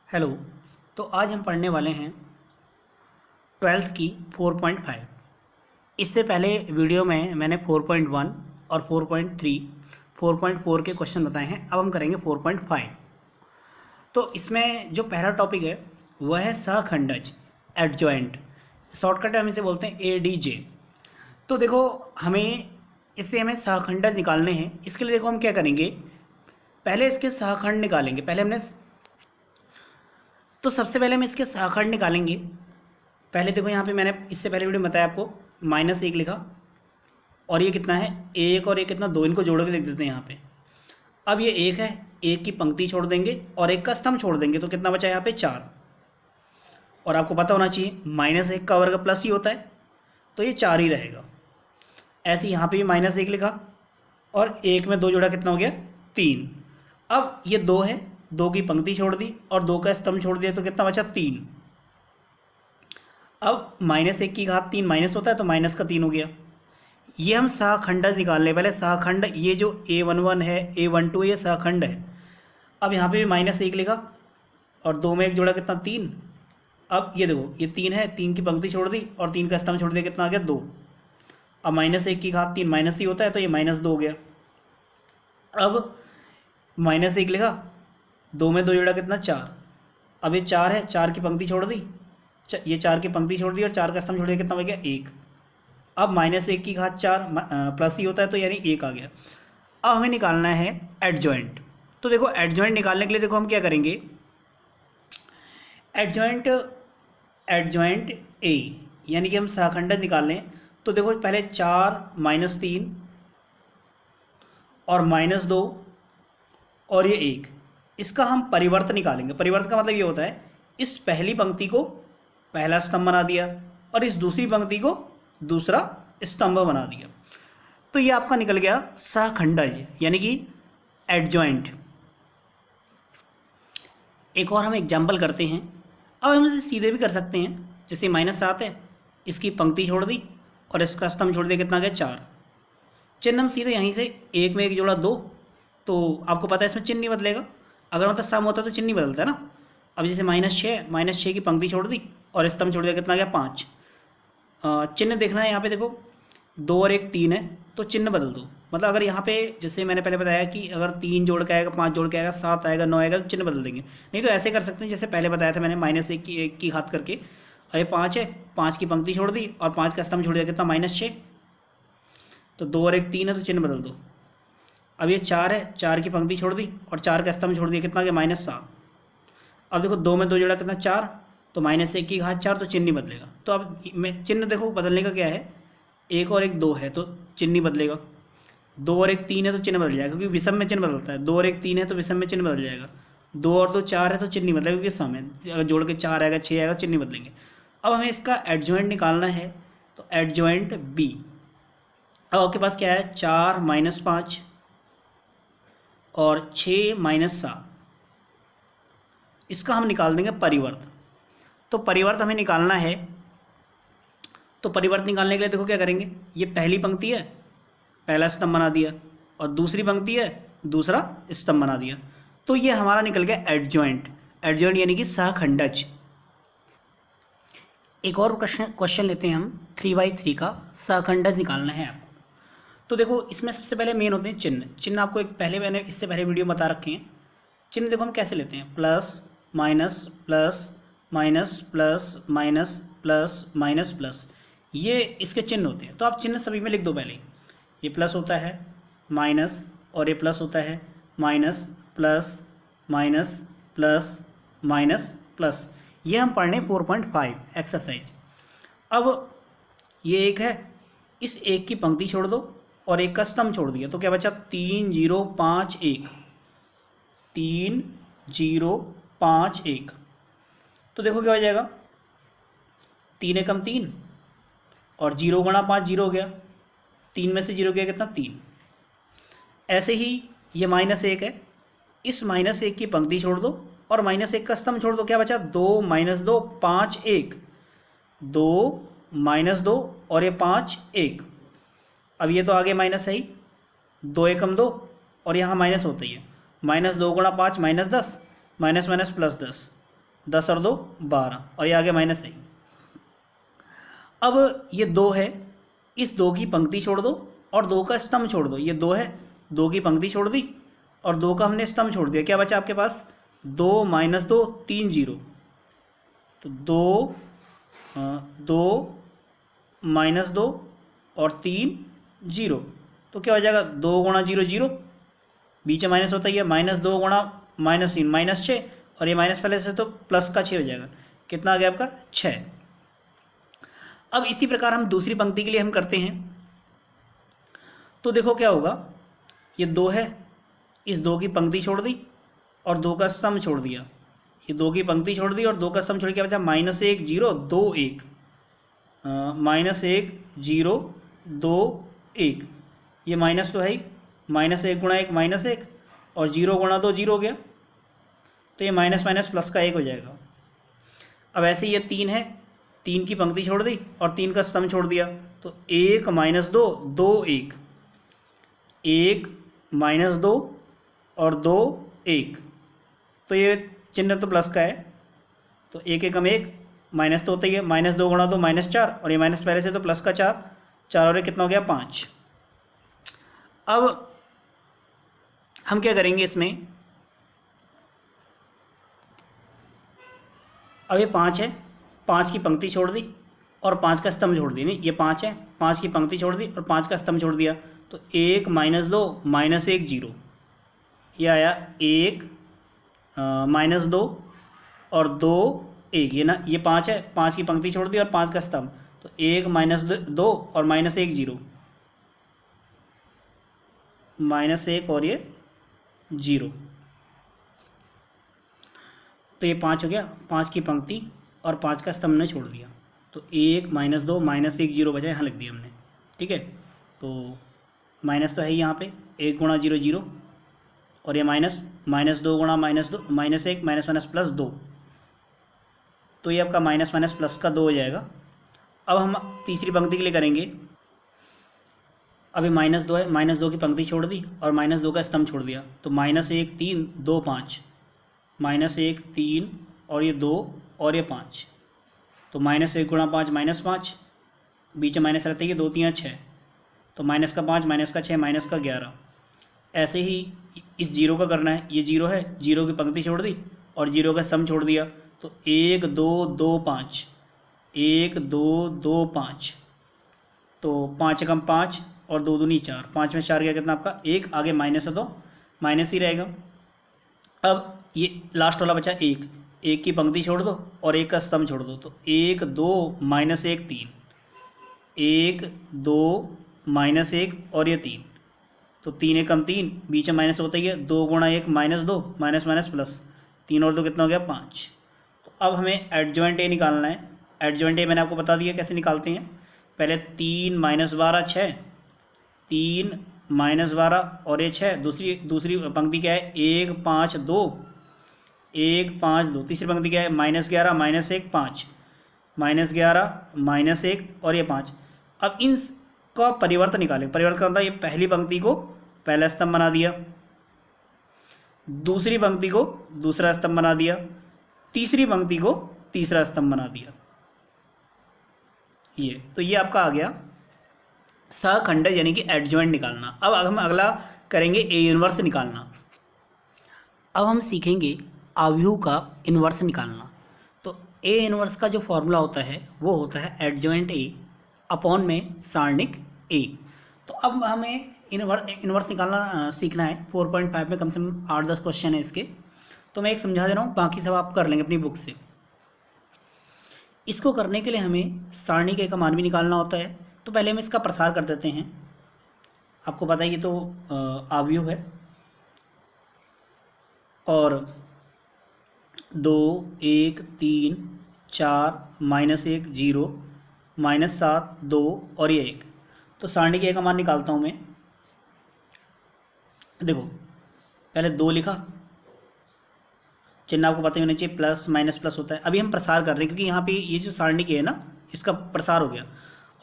Hello. तो आज हम पढ़ने वाले हैं ट्वेल्थ की 4.5। इससे पहले वीडियो में मैंने 4.1 और 4.3 4.4 के क्वेश्चन बताए हैं। अब हम करेंगे 4.5। तो इसमें जो पहला टॉपिक है वह है सहखंडज, एडजॉइंट। शॉर्टकट में हम इसे बोलते हैं ADJ। तो देखो, हमें सहखंडज निकालने हैं। इसके लिए देखो हम क्या करेंगे, पहले इसके सहखंड निकालेंगे। तो सबसे पहले हम इसके सहखंड निकालेंगे। पहले देखो, यहाँ पे मैंने इससे पहले वीडियो में बताया आपको, -1 लिखा और ये कितना है 1 और ये कितना 2, इनको जोड़ के लिख देते हैं यहाँ पे। अब ये 1 है, 1 की पंक्ति छोड़ देंगे और 1 का स्तंभ छोड़ देंगे, तो कितना बचा यहाँ पे 4। और आपको पता होना चाहिए -1 का वर्ग प्लस ही होता है, तो ये 4 ही रहेगा। ऐसे यहाँ पे भी -1 लिखा और 1 में 2 जोड़ा, कितना हो गया 3। अब ये 2 है, 2 की पंक्ति छोड़ दी और 2 का स्तंभ छोड़ दिया, तो कितना बचा 3। अब -1 की घात 3 माइनस होता है, तो -3 हो गया। ये हम सहखंडज निकाल लें। पहले सहखंड, ये जो A11 है, A12, ये सहखंड है। अब यहाँ पे भी -1 लिखा और 2 में 1 जोड़ा, कितना 3। अब ये देखो, ये 3 है, 3 की पंक्ति छोड़ दी और 3 का स्तंभ छोड़ दिया, कितना आ गया 2। अब -1 की घात 3 माइनस ही होता है, तो ये -2 हो गया। अब -1 लिखा, 2 में 2 जोड़ा, कितना 4। अब ये 4 है, 4 की पंक्ति छोड़ दी, ये 4 की पंक्ति छोड़ दी और 4 का स्तंभ छोड़ दिया, कितना हो गया 1। अब -1 की घात 4 प्लस ही होता है, तो यानी 1 आ गया। अब हमें निकालना है एडजॉइंट। तो देखो, एडजॉइंट निकालने के लिए देखो हम क्या करेंगे, एडजॉइंट A, यानी कि हम सहखंडज निकाल लें। तो देखो, पहले 4 -3 और -2 और ये 1, इसका हम परिवर्त निकालेंगे। परिवर्त का मतलब ये होता है, इस पहली पंक्ति को पहला स्तंभ बना दिया और इस दूसरी पंक्ति को दूसरा स्तंभ बना दिया, तो ये आपका निकल गया सहखंडज, यानी कि एडजॉइंट। एक और हम एग्जाम्पल करते हैं। अब हम इसे सीधे भी कर सकते हैं, जैसे -7 है, इसकी पंक्ति छोड़ दी और इसका स्तंभ छोड़ दिया, कितना गया 4। चिन्ह हम सीधे यहीं से 1 में 1 जोड़ा 2, तो आपको पता है इसमें चिन्ह नहीं बदलेगा। अगर मतलब सम होता तो चिन्ह नहीं बदलता है ना। अब जैसे -6 की पंक्ति छोड़ दी और स्तंभ छोड़ दिया, कितना गया 5। चिन्ह देखना है यहाँ पे, देखो 2 और 1 3 है, तो चिन्ह बदल दो। मतलब अगर यहाँ पे जैसे मैंने पहले बताया कि अगर 3 जोड़ के आएगा, 5 जोड़ के आएगा, 7 आएगा, 9 आएगा, तो चिन्ह बदल देंगे। नहीं तो ऐसे कर सकते हैं, जैसे पहले बताया था मैंने, -1 की घात करके। और ये 5 है, 5 की पंक्ति छोड़ दी और 5 का स्तंभ छोड़ दिया, कितना -6। तो 2 और 1 3 है, तो चिन्ह बदल दो। अब ये 4 है, 4 की पंक्ति छोड़ दी और 4 का स्तंभ छोड़ दिया, कितना गया -7। अब देखो 2 में 2 जोड़ा, कितना 4, तो -1 की घात 4, तो चिन्ह नहीं बदलेगा। तो अब मैं चिन्ह देखो बदलने का क्या है, 1 और 1 2 है, तो चिन्ह नहीं बदलेगा। 2 और 1 3 है, तो चिन्ह बदल जाएगा, क्योंकि विषम में चिन्ह बदलता है। 2 और 1 3 है, तो विषम में चिन्ह बदल जाएगा। 2 और 2 4 है, तो चिन्ह नहीं बदलेगा, क्योंकि सम है। अगर जोड़ के 4 आएगा, 6 आएगा, चिन्ह नहीं बदलेंगे। अब हमें इसका एडजॉइंट निकालना है, तो एडजॉइंट B। अब आपके पास क्या है, 4 -5 और 6 -7, इसका हम निकाल देंगे परिवर्त। तो परिवर्त हमें निकालना है, तो परिवर्त निकालने के लिए देखो क्या करेंगे, ये पहली पंक्ति है, पहला स्तंभ बना दिया, और दूसरी पंक्ति है, दूसरा स्तंभ बना दिया, तो ये हमारा निकल गया एडजॉइंट। एडजॉइंट यानी कि सहखंडज। एक और क्वेश्चन लेते हैं हम, 3/3 का सहखंडज निकालना है आपको। तो देखो, इसमें सबसे पहले मेन होते हैं चिन्ह। चिन्ह आपको मैंने इससे पहले वीडियो बता रखे हैं। चिन्ह देखो हम कैसे लेते हैं, plus minus plus minus plus minus plus minus plus, ये इसके चिन्ह होते हैं। तो आप चिन्ह सभी में लिख दो। पहले ये प्लस होता है, माइनस, और ये प्लस होता है, minus plus minus plus minus plus. ये हम पढ़ने 4.5 एक्सरसाइज। अब ये 1 है, इस 1 की पंक्ति छोड़ दो और 1 का स्तंभ छोड़ दिया, तो क्या बचा 3 0 5 1, 3 0 5 1। तो देखो क्या हो जाएगा, 3 एकम 3 और 0 गुणा 5 0 हो गया, 3 में से 0 गया, कितना 3। ऐसे ही ये -1 है, इस -1 की पंक्ति छोड़ दो और -1 का स्तंभ छोड़ दो, क्या बचा 2 -2 5 1, 2 -2 और ये 5 1। अब ये तो आगे माइनस है ही, 2 एकम 2 और यहाँ माइनस होता ही है, -2 गुणा 5 -10, माइनस माइनस +10। 10 और 2 12 और ये आगे माइनस है। अब ये 2 है, इस 2 की पंक्ति छोड़ दो और 2 का स्तंभ छोड़ दो। ये 2 है, 2 की पंक्ति छोड़ दी और 2 का हमने स्तंभ छोड़ दिया। क्या बचा आपके पास? 2 - 2 3 0। तो 2 - 2 और 3 0। तो क्या हो जाएगा? 2 × 0 0, बीच में माइनस होता ही है, -2 × -3 -6 और ये माइनस पहले से तो प्लस का 6 हो जाएगा। कितना आ गया आपका? 6। अब इसी प्रकार हम दूसरी पंक्ति के लिए हम करते हैं। तो देखो क्या होगा, ये 2 है, इस 2 की पंक्ति छोड़ दी और 2 का स्तंभ छोड़ दिया। ये 2 की पंक्ति छोड़ दी और 2 का स्तंभ छोड़ के बचा -1 0 2 1, -1 0 2 1। ये माइनस तो है ही, -1 × 1 -1 और 0 × 2 0 हो गया। तो ये माइनस माइनस प्लस का 1 हो जाएगा। अब ऐसे ये 3 है, 3 की पंक्ति छोड़ दी और 3 का स्तंभ छोड़ दिया। तो 1 - 2 2 1, 1 - 2 और 2 1। तो ये चिन्ह तो प्लस का है, तो 1 1 1 माइनस तो होता ही है, -2 × 2 -4 और ये माइनस पहले से तो प्लस का 4 4 और 1 कितना हो गया? 5। अब हम क्या करेंगे इसमें, अब ये 5 है, 5 की पंक्ति छोड़ दी और 5 का स्तंभ छोड़ दिया। नहीं, ये 5 है, 5 की पंक्ति छोड़ दी और 5 का स्तंभ छोड़ दिया। तो 1 - 2 -1 0, ये आया 1 - 2 और 2 1। ये ना, ये 5 है, 5 की पंक्ति छोड़ दी और 5 का स्तंभ, तो 1 - 2 और -1 0, -1 और ये 0। तो ये 5 हो गया, 5 की पंक्ति और 5 का स्तंभ ने छोड़ दिया। तो 1 - 2 -1 0 बचा, यहाँ लिख दिया हमने। ठीक है, तो माइनस तो है ही यहाँ पे, 1 × 0 0 और ये माइनस -2 × -2 -1 माइनस प्लस 2। तो ये आपका माइनस माइनस प्लस का 2 हो जाएगा। अब हम तीसरी पंक्ति के लिए करेंगे। अभी -2 है, -2 की पंक्ति छोड़ दी और -2 का स्तंभ छोड़ दिया। तो -1 3 2 5, -1 3 और ये 2 और ये 5। तो -1 × 5 -5, बीच में माइनस रहता है, ये 2 3 6। तो -5 -6 -11। ऐसे ही इस 0 का करना है। ये 0 है, 0 की पंक्ति छोड़ दी और 0 का स्तंभ छोड़ दिया। तो 1 2 2 5, 1 2 2 5। तो 5 × 5 और 2 दूनी 4, 5 में 4 गया कितना आपका? 1। आगे माइनस है तो माइनस ही रहेगा। अब ये लास्ट वाला बचा 1, 1 की पंक्ति छोड़ दो और 1 का स्तंभ छोड़ दो। तो 1 2 -1 3, 1 2 -1 और ये 3। तो 3 1 3, बीच में माइनस होता ही है, 2 × 1 -2 माइनस प्लस 3 और 2 कितना हो गया? 5। तो अब हमें एडजॉइंट ए निकालना है। एडजॉइंट ए मैंने आपको बता दिया कैसे निकालते हैं। पहले 3 - 12 6, 3 - 12 और ये 6। दूसरी पंक्ति क्या है? 1 5 2, 1 5 2। तीसरी पंक्ति क्या है? -11 -1 5, -11 -1 और ये 5। अब इनका परिवर्तन निकालें। परिवर्तन होता है, ये पहली पंक्ति को पहला स्तंभ बना दिया, दूसरी पंक्ति को दूसरा स्तंभ बना दिया, तीसरी पंक्ति को तीसरा स्तंभ बना दिया। ये तो ये आपका आ गया सहखंड, यानी कि एडजॉइंट निकालना। अब हम अगला करेंगे ए इनवर्स निकालना। अब हम सीखेंगे अवयव का इनवर्स निकालना। तो ए इनवर्स का जो फॉर्मूला होता है वो होता है एडजॉइंट ए अपॉन में सारणिक ए। तो अब हमें इनवर्स निकालना सीखना है। 4.5 में कम से कम 8-10 क्वेश्चन है इसके। तो मैं एक समझा दे रहा हूँ, बाकी सब आप कर लेंगे अपनी बुक से। इसको करने के लिए हमें सारणिक ए का मान भी निकालना होता है। तो पहले हम इसका प्रसार कर देते हैं। आपको पता है ये तो अवयव है, और 2 1 3 4 -1 0 -7 2 और ये 1। तो सारणिक ए का मान निकालता हूँ मैं। देखो पहले 2 लिखा, चिन्ह आपको पता ही होना चाहिए, प्लस माइनस प्लस होता है। अभी हम प्रसार कर रहे हैं क्योंकि यहाँ पे ये जो सारणिक है ना, इसका प्रसार हो गया।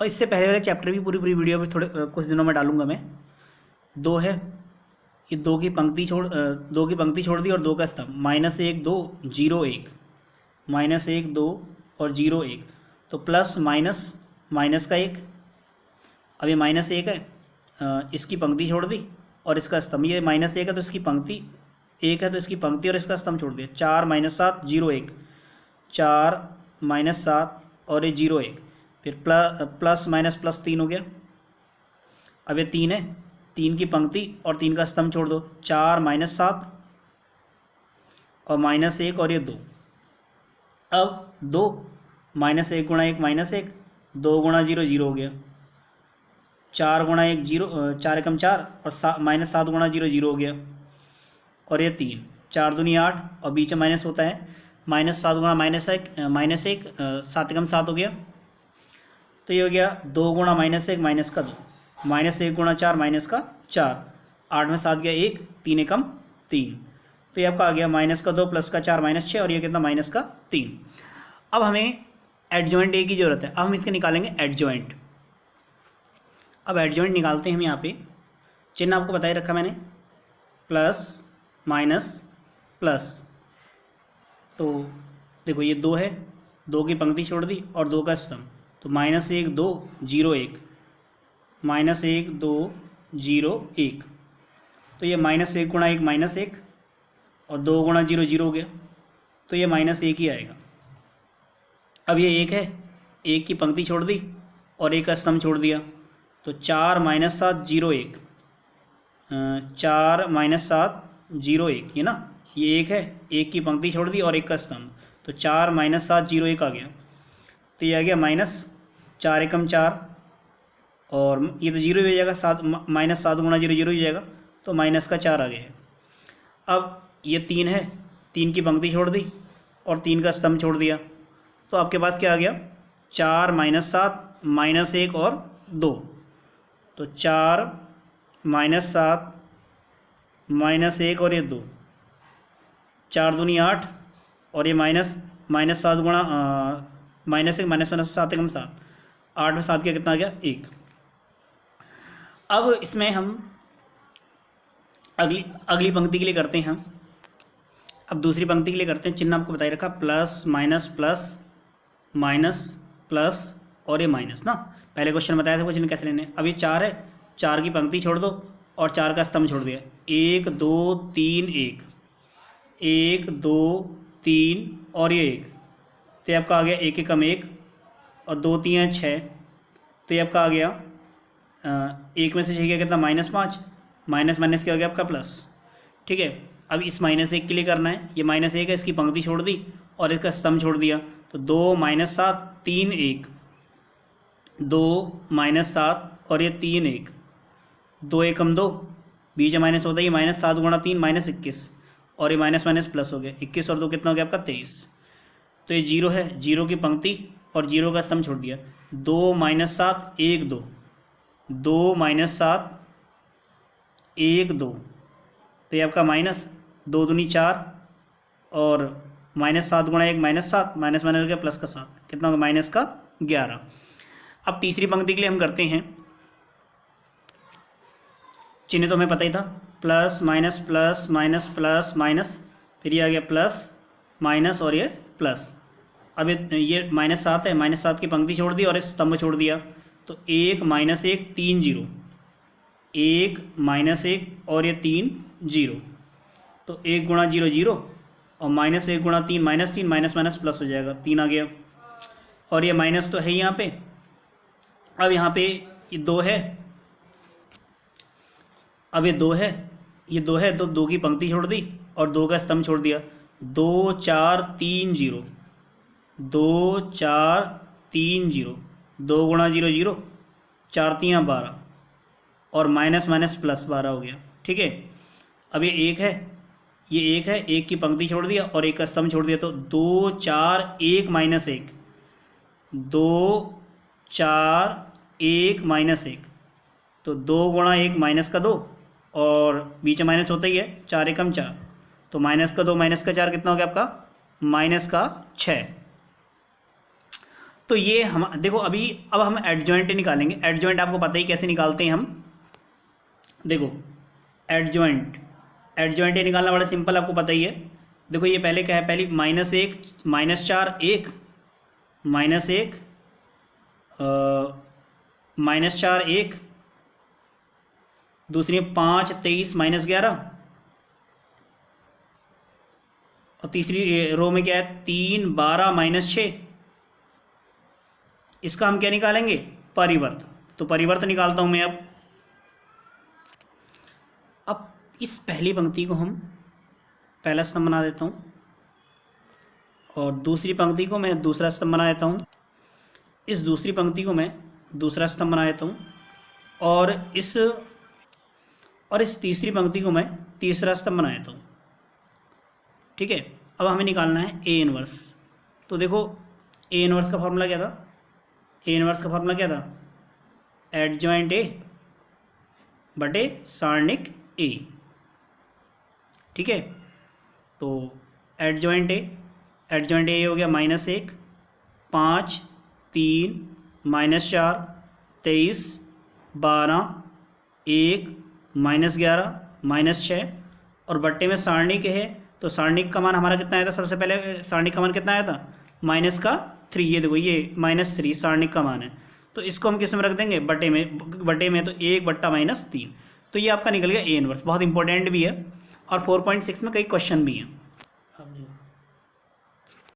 और इससे पहले वाले चैप्टर भी पूरी वीडियो में थोड़े कुछ दिनों में डालूंगा मैं। 2 है, ये 2 की पंक्ति छोड़ दी और 2 का स्तंभ, -1 2 0 1। -1 2 और 0 1, तो प्लस माइनस माइनस का 1। अब ये -1 है, इसकी पंक्ति छोड़ दी और इसका स्तंभ। ये -1 है तो इसकी पंक्ति 1 है तो इसकी पंक्ति और इसका स्तंभ छोड़ दिया। 4 - 7 0 1, 4 - 7 और ये 0 1, फिर प्लस माइनस प्लस 3 हो गया। अब ये 3 है, 3 की पंक्ति और 3 का स्तंभ छोड़ दो। 4 - 7 और -1 और ये 2। अब 2 -1 गुणा 1 -1, 2 गुणा 0 0 हो गया। 4 गुणा 1 0, 4 एकम 4 और -7 गुणा 0 0 हो गया। और ये 3, 4 दूनी 8 और बीच में माइनस होता है। -7 गुणा -1 7 एकम 7 हो गया। तो ये हो गया 2 गुणा -1 माइनस का 2, -1 गुणा 4 माइनस का 4, 8 में 7 गया 1, 3 एकम 3। तो ये आपका आ गया -2 प्लस का 4 -6 और ये कितना -3। अब हमें एडजॉइंट ए की ज़रूरत है। अब हम इसके निकालेंगे एडजॉइंट। अब एडजॉइंट निकालते हैं हम। यहाँ पे चिन्ह आपको बताए रखा मैंने, प्लस माइनस प्लस। तो देखो ये 2 है, 2 की पंक्ति छोड़ दी और 2 का स्तंभ, तो -1 2 0 1, -1 2 0 1। तो ये -1 गुणा 1 -1 और 2 गुणा 0 0 हो गया। तो ये -1 ही आएगा। अब ये 1 है, 1 की पंक्ति छोड़ दी और 1 का स्तंभ छोड़ दिया। तो 4 - 7 0 1, 4 - 7 0 1, ये ना, ये 1 है, 1 की पंक्ति छोड़ दी और 1 का स्तंभ, तो 4 - 7 0 1 आ गया। तो ये आ गया -4 एकम 4 और ये तो 0 ही हो जाएगा, -7 गुणा 0 0 हो जाएगा, तो -4 आ गया। अब ये 3 है, 3 की पंक्ति छोड़ दी और 3 का स्तंभ छोड़ दिया। तो आपके पास क्या आ गया, 4 - 7 -1 और 2, तो 4 - 7 -1 और ये 2, 4 दूनी 8 और ये -7 गुणा -1 -7 एकम 7, 8 में 7 क्या कितना आ गया 1। अब इसमें हम अगली पंक्ति के लिए करते हैं। हम अब दूसरी पंक्ति के लिए करते हैं। चिन्ह आपको बताई रखा, plus minus plus minus plus और ये माइनस ना। पहले क्वेश्चन बताया था क्वेश्चन कैसे लेने। अब ये 4 है, 4 की पंक्ति छोड़ दो और 4 का स्तंभ छोड़ दिया। 1 2 3 1, 1 2 3 और ये 1, तो ये आपका आ गया 1 एकम 1 और 2 3 6, तो ये आपका आ गया 1 में से 6 गया कितना -5, माइनस माइनस क्या हो गया आपका प्लस। ठीक है, अब इस -1 के लिए करना है। ये -1 है, इसकी पंक्ति छोड़ दी और इसका स्तंभ छोड़ दिया। तो 2 - 7 3 1, 2 - 7 और ये 3 1, 2 एकम 2, बीच में माइनस होता है, ये -7 गुणा 3 -21 और ये माइनस माइनस प्लस हो गया। 21 और 2 कितना हो गया आपका 23। तो ये 0 है, 0 की पंक्ति और 0 का स्तंभ छोड़ दिया। 2 - 7 1 2, 2 - 7 1 2, तो ये आपका -2 दूनी 4 और -7 गुणा 1 -7, माइनस माइनस हो गया प्लस का 7, कितना होगा -11। अब तीसरी पंक्ति के लिए हम करते हैं। चिन्ह तो हमें पता ही था, plus minus plus minus plus minus, फिर ये आ गया प्लस माइनस और ये प्लस। अब ये -7 है, -7 की पंक्ति छोड़ दी और इस स्तंभ छोड़ दिया। तो 1 - 1 3 0, 1 -1 और ये 3 0, तो 1 गुणा 0 0 और -1 गुणा 3 -3, माइनस माइनस प्लस हो जाएगा, 3 आ गया। और ये माइनस तो है ही यहाँ पे। अब यहाँ पे ये 2 है, अब ये 2 है, ये 2 है तो 2 की पंक्ति छोड़ दी और 2 का स्तंभ छोड़ दिया। 2 4 3 0, 2 4 3 0, 2 गुणा 0 0, 4 3 12 और माइनस माइनस प्लस 12 हो गया। ठीक है, अब ये 1 है, ये 1 है, 1 की पंक्ति छोड़ दिया और 1 का स्तंभ छोड़ दिया। तो 2 4 1 -1, 2 4 1 -1, तो 2 गुणा 1 माइनस का 2 और बीच में माइनस होता ही है, 4 एकम 4, तो माइनस का 2 माइनस का 4 कितना हो गया आपका -6। तो ये हम देखो अब हम एडजॉइंट निकालेंगे। एडजॉइंट आपको पता ही कैसे निकालते हैं हम। देखो एडजॉइंट निकालना बड़ा सिंपल, आपको पता ही है। देखो ये पहले क्या है, पहली -1 -4 1 -1 -4 1, दूसरी 5 23 -11, और तीसरी रो में क्या है 3 12 -6। इसका हम क्या निकालेंगे, परिवर्त। तो परिवर्त निकालता हूं मैं अब इस पहली पंक्ति को हम पहला स्तंभ बना देता हूँ और दूसरी पंक्ति को मैं दूसरा स्तंभ बना देता हूँ, इस दूसरी पंक्ति को मैं दूसरा स्तंभ बना देता हूँ और इस तीसरी पंक्ति को मैं तीसरा स्तंभ बना देता हूँ। ठीक है, अब हमें निकालना है ए इनवर्स। तो देखो ए इनवर्स का फॉर्मूला क्या था, ए इनवर्स का फॉर्मूला क्या था, एडजॉइंट ए बटे सारणिक ए। ठीक है, तो एडजॉइंट ए हो गया -1 5 3 -4 23 12 1 -11 -6 और बट्टे में सारणिक है। तो सारणिक का मान हमारा कितना आया था, सबसे पहले सारणिक का मान कितना आया था -3। ये देखो ये -3 सारणिक का मान है। तो इसको हम किस में रख देंगे, बट्टे में तो 1/-3। तो ये आपका निकल गया ए इनवर्स। बहुत इंपॉर्टेंट भी है और 4.6 में कई क्वेश्चन भी हैं।